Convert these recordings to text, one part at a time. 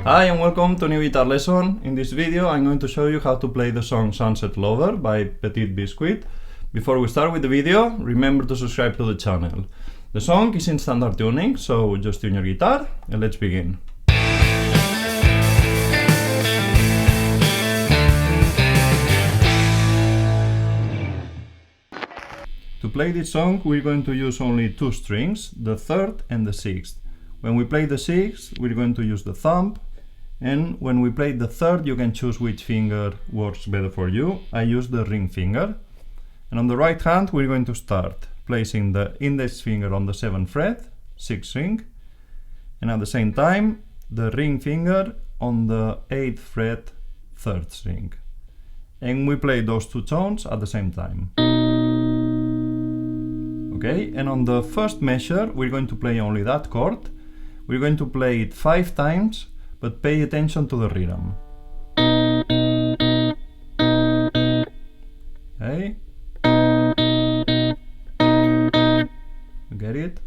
Hi and welcome to a new guitar lesson. In this video I'm going to show you how to play the song Sunset Lover by Petit Biscuit. Before we start with the video, remember to subscribe to the channel. The song is in standard tuning, so just tune your guitar and let's begin. To play this song we're going to use only two strings, the third and the sixth. When we play the sixth we're going to use the thumb, and when we play the third you can choose which finger works better for you. I use the ring finger. And on the right hand we're going to start placing the index finger on the 7th fret, 6th string, and at the same time the ring finger on the 8th fret, 3rd string. And we play those two tones at the same time. Okay, and on the first measure we're going to play only that chord. We're going to play it 5 times, but pay attention to the rhythm. Okay. You get it?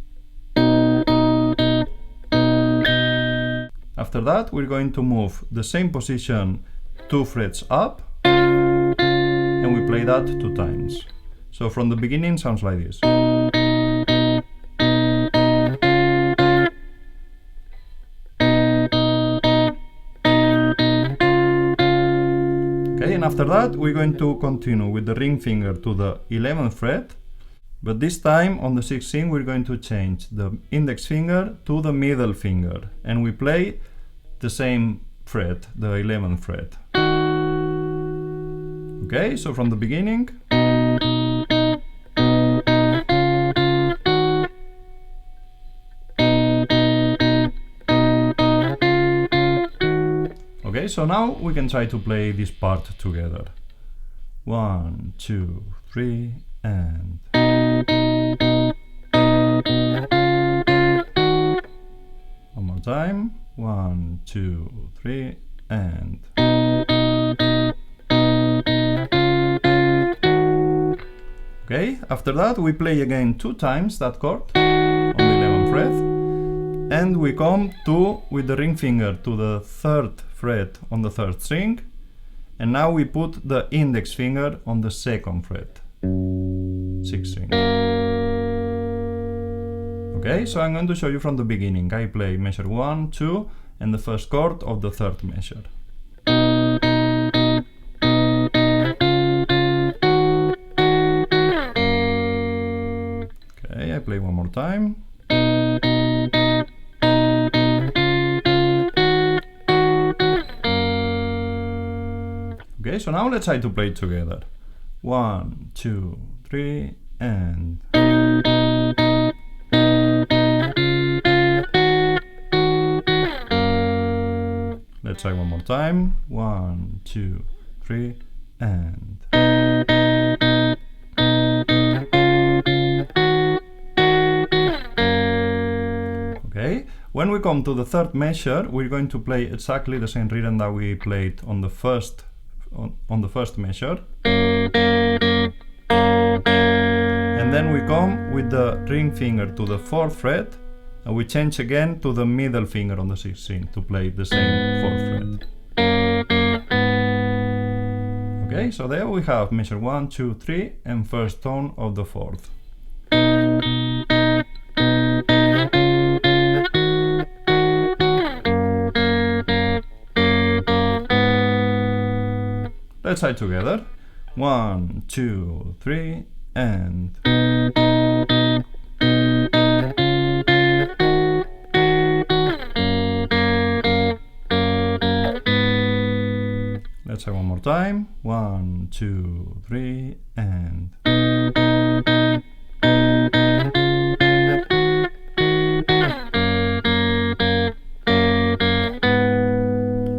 After that we're going to move the same position 2 frets up, and we play that 2 times. So from the beginning sounds like this. Okay, and after that we're going to continue with the ring finger to the 11th fret, but this time on the 6th string we're going to change the index finger to the middle finger, and we play the same fret, the 11th fret. Okay, so from the beginning. Okay, so now we can try to play this part together. 1, 2, 3, and... One more time. 1, 2, 3, and... Okay, after that we play again 2 times that chord on the 11th fret, and we come to with the ring finger to the 3rd fret on the 3rd string, and now we put the index finger on the 2nd fret, 6th string. Okay, so I'm going to show you from the beginning. I play measure 1, 2, and the first chord of the 3rd measure. Okay, I play one more time. Okay, so now let's try to play it together. 1, 2, 3, and... Let's try one more time. 1, 2, 3, and... Okay, when we come to the 3rd measure, we're going to play exactly the same rhythm that we played on the first measure, and then we come with the ring finger to the 4th fret, and we change again to the middle finger on the 6th string to play the same 4th fret. Okay, so there we have measure 1, 2, 3, and first tone of the 4th. Let's try together. 1, 2, 3, and... Let's try one more time. 1, 2, 3, and...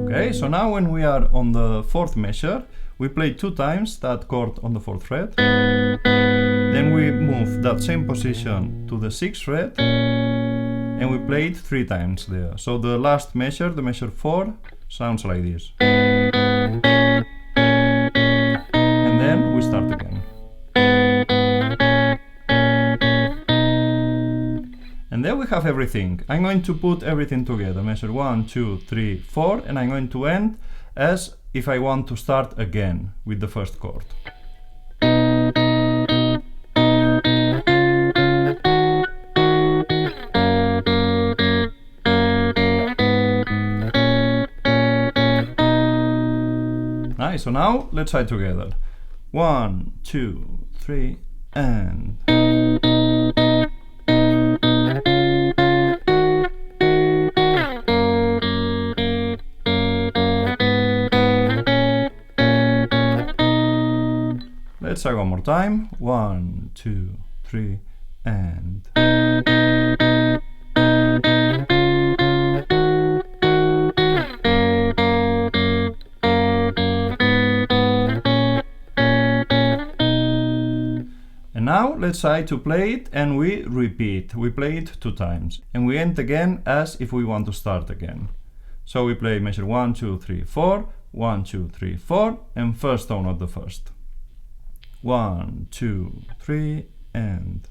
Okay, so now when we are on the 4th measure, we play 2 times that chord on the 4th fret, then we move that same position to the 6th fret, and we play it 3 times there. So the last measure, the measure 4, sounds like this. And then we start again. And there we we have everything. I'm going to put everything together, measure 1, 2, 3, 4, and I'm going to end as if I want to start again with the first chord. Nice, so now let's try together. 1, 2, 3, and... Let's try one more time. 1, 2, 3, and... And now let's try to play it and we repeat. We play it 2 times. And we end again as if we want to start again. So we play measure 1, 2, 3, 4, 1, 2, 3, 4, and first tone of the first. 1, 2, 3, and...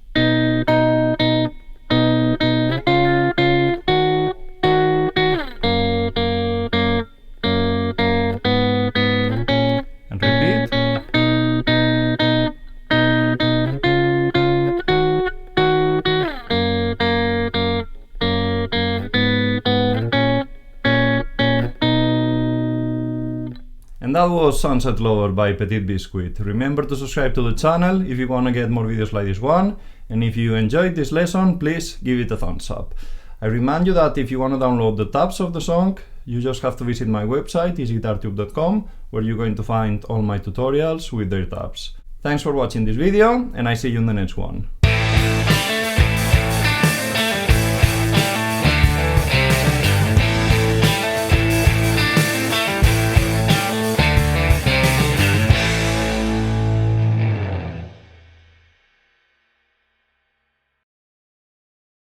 And repeat. And that was Sunset Lover by Petit Biscuit. Remember to subscribe to the channel if you want to get more videos like this one. And if you enjoyed this lesson, please give it a thumbs up. I remind you that if you want to download the tabs of the song, you just have to visit my website, EasyGuitarTube.com, where you're going to find all my tutorials with their tabs. Thanks for watching this video, and I see you in the next one.